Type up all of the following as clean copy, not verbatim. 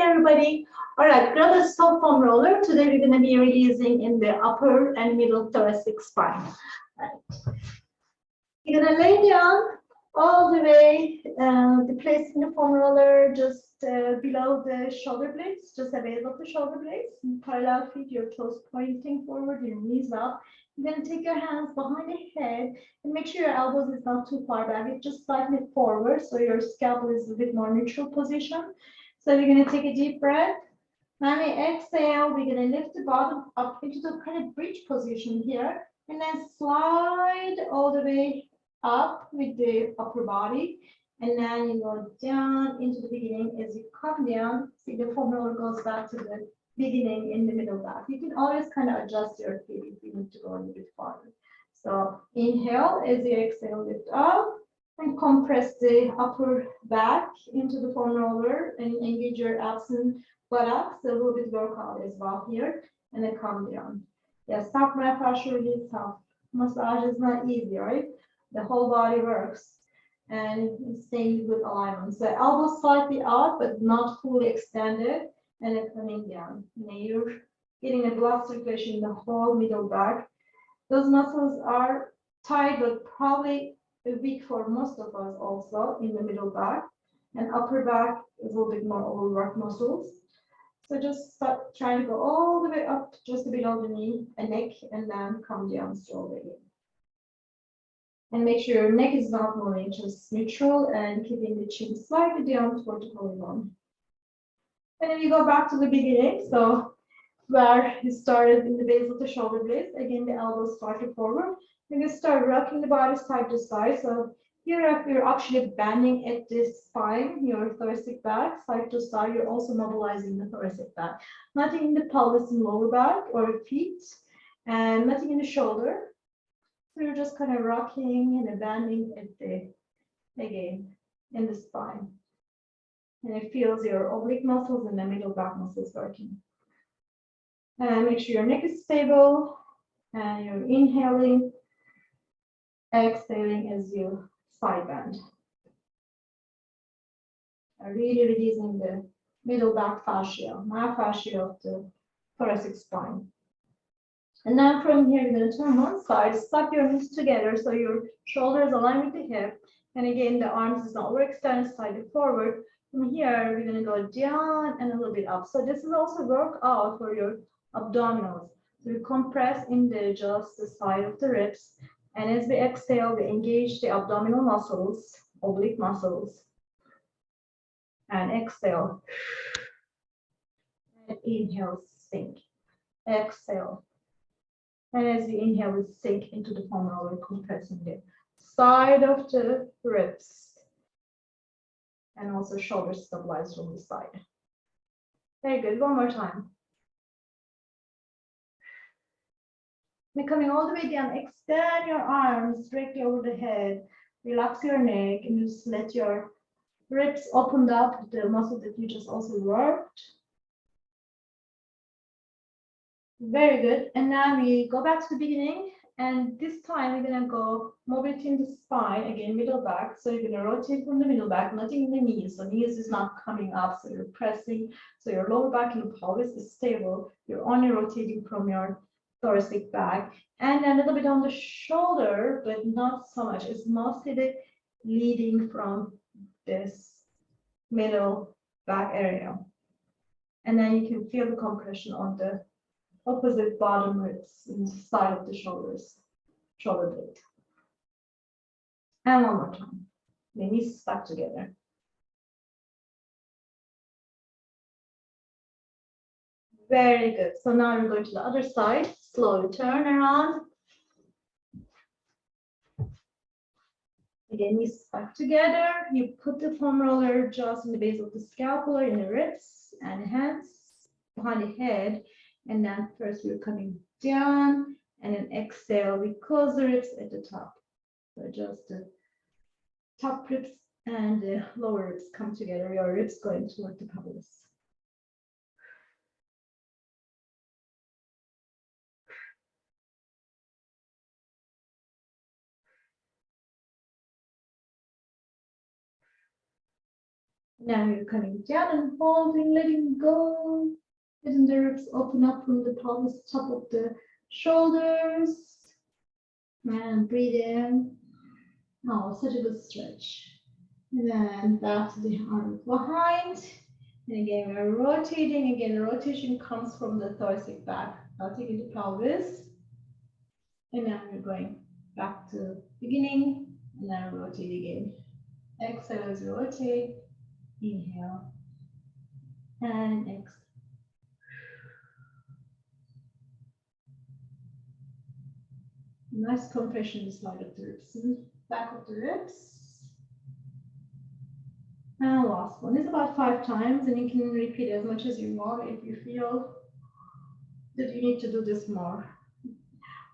everybody. All right, grab a soft foam roller. Today we're going to be releasing in the upper and middle thoracic spine. Right. You're going to lay down all the way, placing the foam roller just below the shoulder blades, just a base of the shoulder blades. Parallel feet, your toes pointing forward, your knees up. You're going to take your hands behind the head and make sure your elbows is not too far back. It's just slightly forward, so your scalp is a bit more neutral position. So we're going to take a deep breath. When we exhale, we're going to lift the bottom up into the kind of bridge position here, and then slide all the way up with the upper body, and then you go down into the beginning. As you come down, see the foam roller goes back to the beginning in the middle back. You can always kind of adjust your feet if you need to go a little bit farther. So inhale, as you exhale, lift up and compress the upper back into the foam roller and engage your abs and buttocks. A little bit workout as well here, and then come down. Yes, top massage really tough. Massage is not easy, right? The whole body works and staying with alignment. So elbows slightly out, but not fully extended, and then coming down. And then you're getting a blood circulation in the whole middle back. Those muscles are tight, but probably weak for most of us also in the middle back. And upper back is a little bit more overworked muscles. So just start trying to go all the way up just below the knee and neck, and then come down slowly. And make sure your neck is not moving, just neutral and keeping the chin slightly down toward the collarbone. And then we go back to the beginning. So where you started in the base of the shoulder blades, again, the elbows started forward. You're going to start rocking the body side to side. So here you're actually bending at the spine, your thoracic back, side to side. You're also mobilizing the thoracic back. Nothing in the pelvis and lower back or feet, and nothing in the shoulder. So you're just kind of rocking and bending at the, again, in the spine. And it feels your oblique muscles and the middle back muscles working. And make sure your neck is stable, and you're inhaling, exhaling as you side bend. Really releasing the middle back fascia, myofascia of the thoracic spine. And now from here, you're going to turn one side, slap your knees together so your shoulders align with the hip. And again, the arms is not overextended, slightly forward. From here, we're going to go down and a little bit up. So this is also workout for your abdominals. So we compress in just the side of the ribs. And as we exhale, we engage the abdominal muscles, oblique muscles. And exhale. And inhale, sink. Exhale. And as we inhale, we sink into the foam roller, compressing the side of the ribs. And also shoulders stabilized from the side. Very good. One more time. And coming all the way down, extend your arms directly over the head. Relax your neck and just let your ribs open up, the muscle that you just also worked. Very good. And now we go back to the beginning. And this time we're going to go mobility in the spine, again, middle back. So you're going to rotate from the middle back, nothing in the knees. So knees is not coming up. So you're pressing. So your lower back and pelvis is stable. You're only rotating from your thoracic back. And a little bit on the shoulder, but not so much. It's mostly the leading from this middle back area. And then you can feel the compression on the opposite bottom ribs inside of the shoulders, shoulder blade. And one more time. The knees stuck together. Very good. So now we're going to the other side. Slowly turn around. Again, knees stuck together. You put the foam roller just in the base of the scapula, in the ribs, and hands behind the head. And then first we're coming down, and then exhale, we close the ribs at the top. So just the top ribs and the lower ribs come together. Your ribs going toward the pelvis. Now you're coming down and holding, letting go. Letting the ribs open up from the pelvis, top of the shoulders. And breathe in. Oh, such a good stretch. And then back to the arms behind. And again, we're rotating. Again, the rotation comes from the thoracic back. Now taking the pelvis. And now we're going back to beginning. And then rotate again. Exhale as you rotate. Inhale. And exhale. Nice compression inside of the ribs, back of the ribs. And last one is about 5 times, and you can repeat as much as you want if you feel that you need to do this more.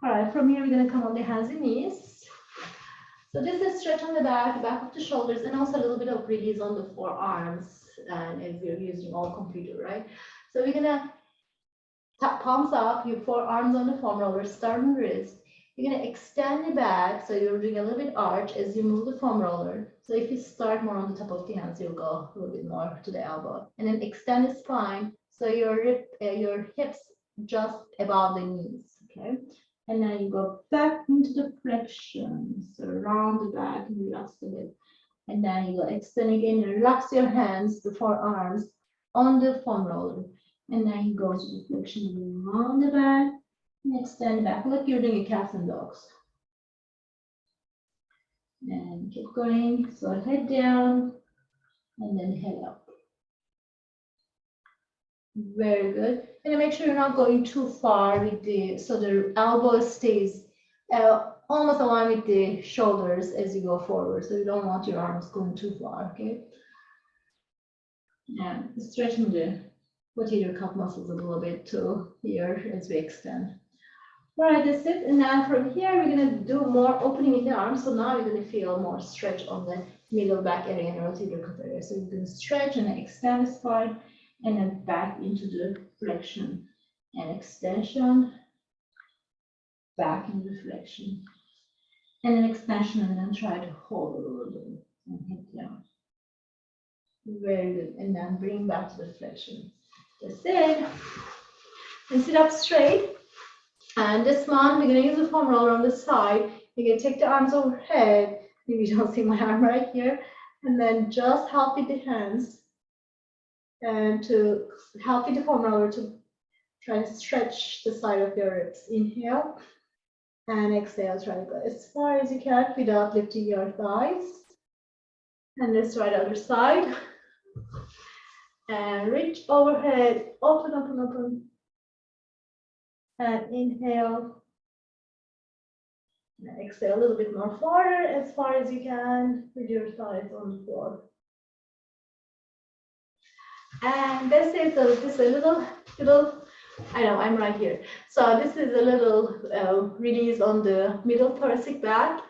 All right, from here, we're going to come on the hands and knees. So this is stretch on the back of the shoulders, and also a little bit of release on the forearms, and as we're using all computer, right? So we're going to tap palms up, your forearms on the foam roller, start on the wrist. You're going to extend the back, so you're doing a little bit arch as you move the foam roller. So if you start more on the top of the hands, you'll go a little bit more to the elbow. And then extend the spine, so your hips just above the knees, okay? And then you go back into the flexion, so around the back and relax the hip. And then you go extend again and relax your hands, the forearms on the foam roller. And then you go to the flexion around the back. And extend back like you're doing a cats and dogs. And keep going. So head down and then head up. Very good. And make sure you're not going too far with so the elbow stays almost aligned with the shoulders as you go forward. So you don't want your arms going too far, okay? And stretching the potato cup muscles a little bit too here as we extend. All right, that's it. And now from here, we're going to do more opening in the arms. So now you're going to feel more stretch on the middle back area and rotate your cup area. So you're going to stretch and then extend the spine and then back into the flexion and extension, back into the flexion, and then extension, and then try to hold a little bit and hit down. Very good. And then bring back to the flexion. That's it. And sit up straight. And this one, we're going to use the foam roller on the side. You're going to take the arms overhead. Maybe you don't see my arm right here. And then just help with the hands. And to help with the foam roller to try to stretch the side of your ribs. Inhale. And exhale. Try to go as far as you can without lifting your thighs. And let's try the other side. And reach overhead. Open, open, open. And inhale. And exhale a little bit more farther, as far as you can, with your thighs on the floor. And this is a little, I know, I'm right here. So this is a little release on the middle thoracic back,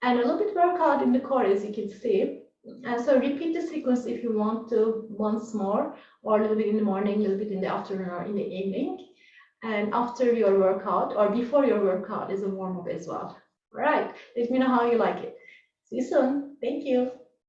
and a little bit workout in the core, as you can see. And so repeat the sequence if you want to once more, or a little bit in the morning, a little bit in the afternoon, or in the evening. And after your workout or before your workout is a warm-up as well. All right, let me know how you like it. See you soon. Thank you.